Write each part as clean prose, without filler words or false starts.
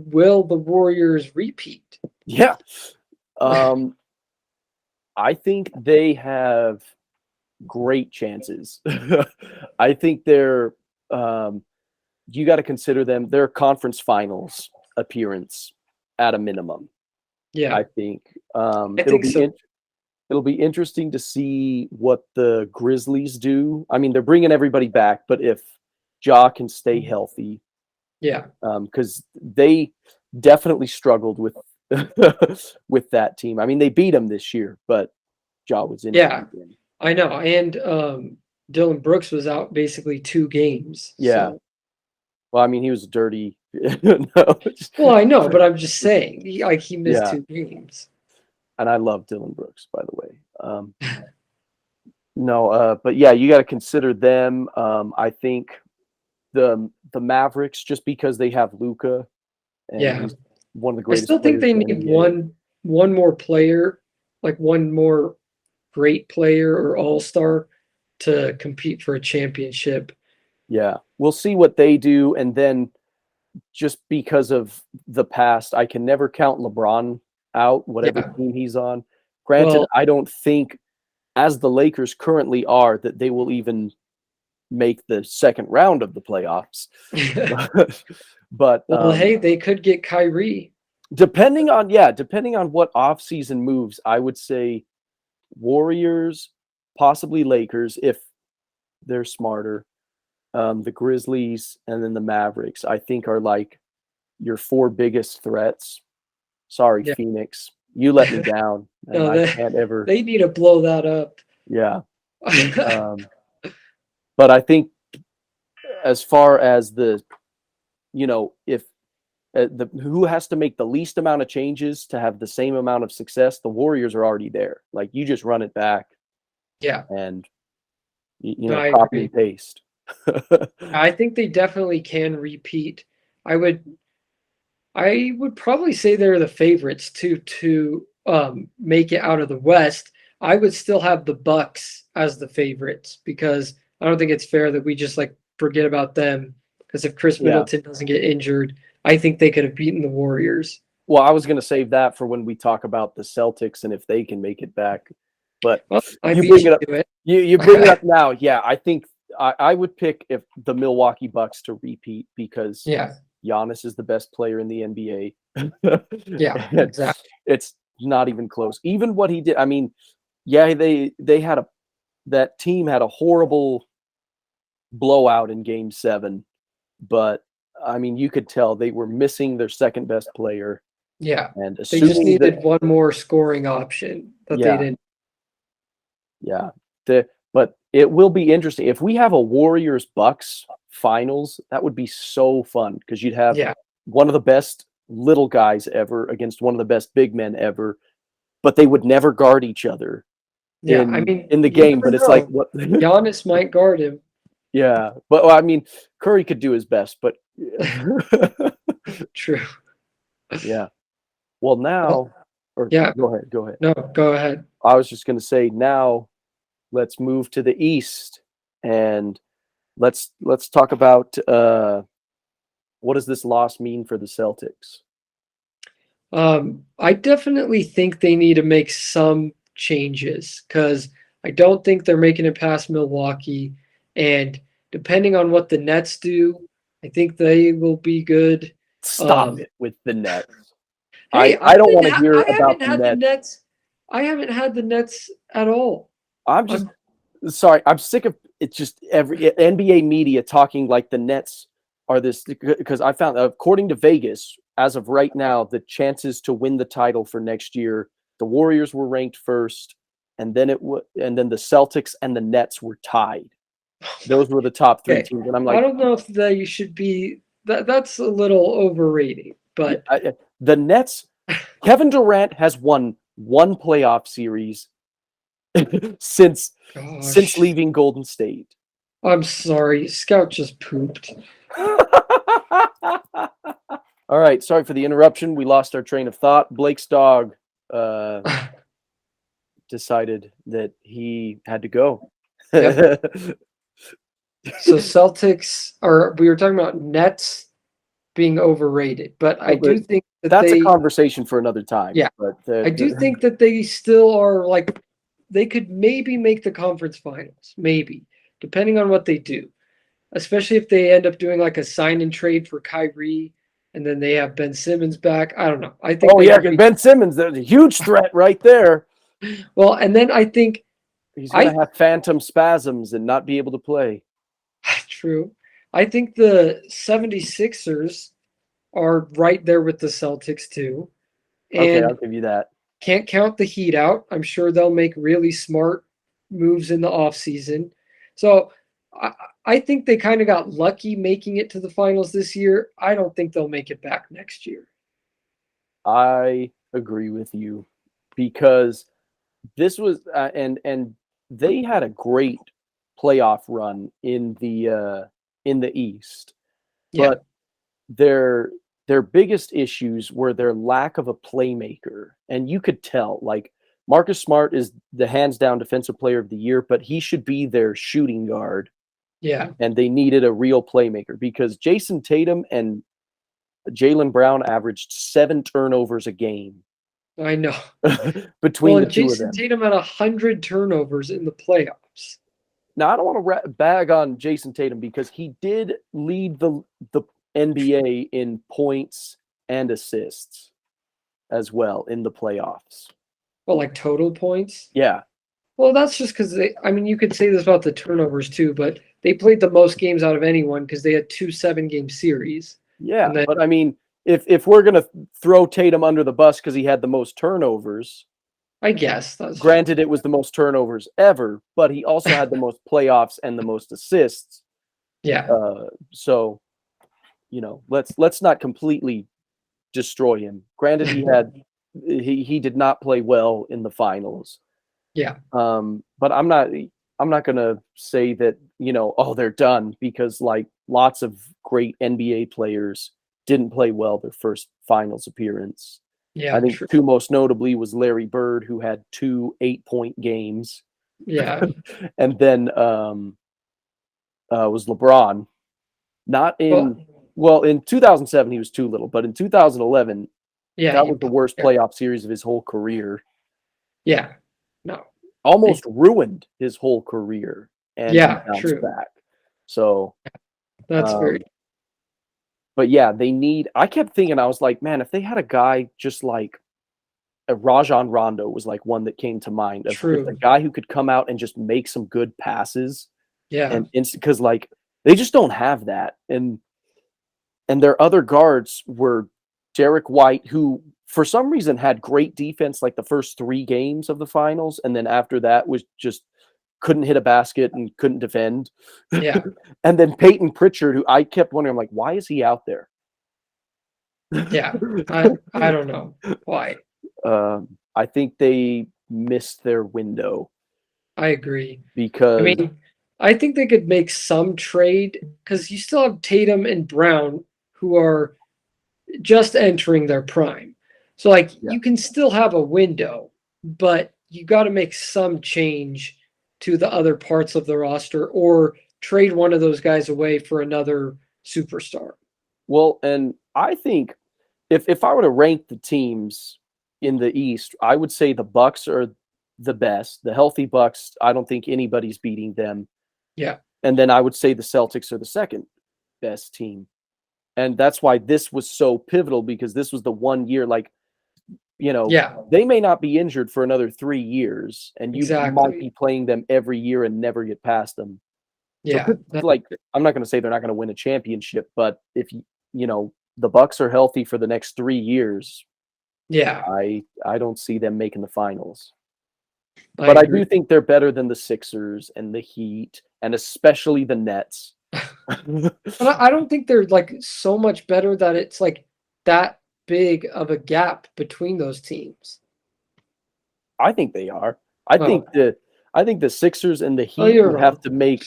will the Warriors repeat? Yeah. Um, I think they have great chances. I think um, you got to consider them their conference finals appearance at a minimum. Yeah, I think I think so. it'll be interesting to see what the Grizzlies do. I mean, they're bringing everybody back, but if Ja can stay healthy, Yeah, because they definitely struggled with with that team. I mean, they beat them this year, but Ja was injured yeah, again. I know. And Dylan Brooks was out basically 2 games. Yeah. So, Well, I mean, he was dirty. No, well, I know, but I'm just saying, he missed yeah. 2 games. And I love Dylan Brooks, by the way. No, but yeah, you got to consider them. I think the Mavericks, just because they have Luca and Yeah, he's one of the I still greatest think players they in the need NBA. one more player, like one more great player or all-star to compete for a championship. Yeah, we'll see what they do, and then just because of the past, I can never count LeBron out, whatever Yeah. team he's on. Granted, Well, I don't think, as the Lakers currently are, that they will even make the second round of the playoffs. But well, hey, they could get Kyrie. depending on what offseason moves, I would say Warriors, possibly Lakers if they're smarter. The Grizzlies and then the Mavericks, I think, are like your four biggest threats. Sorry, Yeah. Phoenix. You let me down, and No, I can't ever. they need to blow that up. Yeah. Um, but I think as far as if the who has to make the least amount of changes to have the same amount of success, the Warriors are already there. Like you just run it back Yeah, and no, I copy agree. and paste. I think they definitely can repeat. I would I would probably say they're the favorites to make it out of the West. I would still have the Bucks as the favorites because I don't think it's fair that we just like forget about them because if Chris Yeah. Middleton doesn't get injured, I think they could have beaten the Warriors. Well, I was going to save that for when we talk about the Celtics and if they can make it back. But Well, I you beat bring you it up. to You bring it it. up now. Yeah, I think I would pick if the Milwaukee Bucks to repeat because Yeah, Giannis is the best player in the NBA. yeah, And exactly. it's not even close. Even what he did. I mean, yeah, they had a that team had a horrible blowout in Game 7, but I mean, you could tell they were missing their second best player, Yeah, and they just assuming that needed one more scoring option that they yeah, didn't. yeah. But it will be interesting if we have a Warriors Bucks finals. That would be so fun because you'd have Yeah, one of the best little guys ever against one of the best big men ever, but they would never guard each other yeah. I mean, in the you game. never But it's like know. what? Giannis might guard him. Yeah, but well, I mean, Curry could do his best, but True. yeah. Well, Well, now, or yeah. go ahead, go ahead. No, go ahead. I was just going to say now, let's move to the East and let's talk about what does this loss mean for the Celtics? I definitely think they need to make some changes because I don't think they're making it past Milwaukee. And depending on what the Nets do, I think they will be good. Stop Um, it with the Nets. hey, I don't want to hear I about haven't the had the Nets. Nets. I haven't had the Nets at all. I'm just I'm sorry. I'm sick of it's just every NBA media talking like the Nets are this because I found according to Vegas as of right now the chances to win the title for next year the Warriors were ranked first and then the Celtics and the Nets were tied. Those were the top three okay. teams and I'm I like don't know if they should be that. That's a little overrating, yeah, but the Nets. Kevin Durant has won one playoff series since gosh, leaving Golden State. I'm sorry. Scout just pooped. All right, sorry for the interruption. We lost our train of thought. Blake's dog uh, decided that he had to go. Yep. So Celtics are we were talking about Nets. being overrated, but I Well, do think that that's a they, conversation for another time. yeah, But I do think that they still are like they could maybe make the conference finals, maybe, depending on what they do. Especially if they end up doing like a sign and trade for Kyrie and then they have Ben Simmons back. I don't know. I think oh they yeah, could because be Ben Simmons, there's a huge threat right there. well, and then I think He's I gonna have phantom spasms and not be able to play. true. I think the 76ers are right there with the Celtics too. Okay, I'll And give you that. can't count the Heat out. I'm sure they'll make really smart moves in the offseason. So I, I think they kind of got lucky making it to the finals this year. I don't think they'll make it back next year. I agree with you because this was and they had a great playoff run in the East, Yeah. but their their biggest issues were their lack of a playmaker, and you could tell. Like Marcus Smart is the hands down defensive player of the year, but he should be their shooting guard, Yeah. and they needed a real playmaker because Jason Tatum and Jaylen Brown averaged 7 turnovers a game I know. between Well, the and two of Jason them. Tatum had 100 turnovers in the playoffs. Now, I don't want to bag on Jason Tatum because he did lead the NBA in points and assists as well in the playoffs. Well, like total points. Yeah, Well, that's just because they, I mean, you could say this about the turnovers too, but they played the most games out of anyone because they had two 7 game series. yeah. And then, But I mean, if we're gonna throw Tatum under the bus because he had the most turnovers, I guess that's granted it was the most turnovers ever, but he also had the most playoffs and the most assists. yeah. So let's not completely destroy him. Granted, he did not play well in the finals. Yeah. But I'm not gonna say that, oh, they're done because like lots of great NBA players didn't play well their first finals appearance. I Yeah. think True. two most notably was Larry Bird, who had 2 8-point games, Yeah. and then was LeBron. Not Well, in well in 2007 he was too little, but in 2011 yeah. that was the worst Yeah. playoff series of his whole career. Yeah. No. Almost ruined his whole career, and he Yeah. bounced True. back. So, That's um, very but yeah, they need. I kept thinking, I was like, man, if they had a guy just like Rajon Rondo was like one that came to mind of just a true. guy who could come out and just make some good passes Yeah. and because like they just don't have that, and their other guards were Derek White, who for some reason had great defense like the first 3 games of the finals, and then after that was just couldn't hit a basket and couldn't defend. Yeah. And then Peyton Pritchard, who I kept wondering, like, why is he out there? Yeah. I don't know why. I think they missed their window I agree. I because mean, I think they could make some trade because you still have Tatum and Brown who are just entering their prime. So like yeah. you can still have a window, but you got to make some change to the other parts of the roster or trade one of those guys away for another superstar. Well, and I think if I were to rank the teams in the East, I would say the Bucks are the best. The healthy Bucks, I don't think anybody's beating them. Yeah. And then I would say the Celtics are the second best team. And that's why this was so pivotal because this was the one year, like, Yeah, they may not be injured for another 3 years, and you might exactly. be playing them every year and never get past them. So, Yeah. like, I'm not going to say they're not going to win a championship, but if the Bucks are healthy for the next 3 years, Yeah. I don't see them making the finals. I But I agree. do think they're better than the Sixers and the Heat, and especially the Nets. But I don't think they're like so much better that it's like that big of a gap between those teams. I think they are. I think Oh, the Sixers and the oh, Heat you're would have wrong. to make.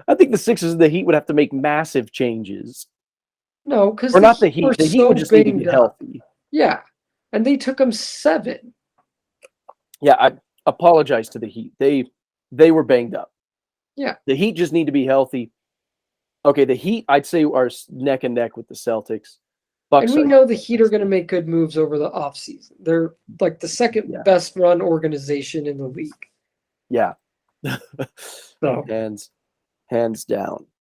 I think the Sixers and the Heat would have to make massive changes, No, because or the not the Heat were Heat. The Heat would so just need to get banged up. healthy. Yeah, and they took them 7. Yeah, I apologize to the Heat. They were banged up. Yeah, The Heat just need to be healthy. Okay, the Heat, I'd say, are neck and neck with the Celtics. Bucks, And we know the Heat are going to make good moves over the offseason. They're like the second Yeah. best run organization in the league. yeah, So hands down.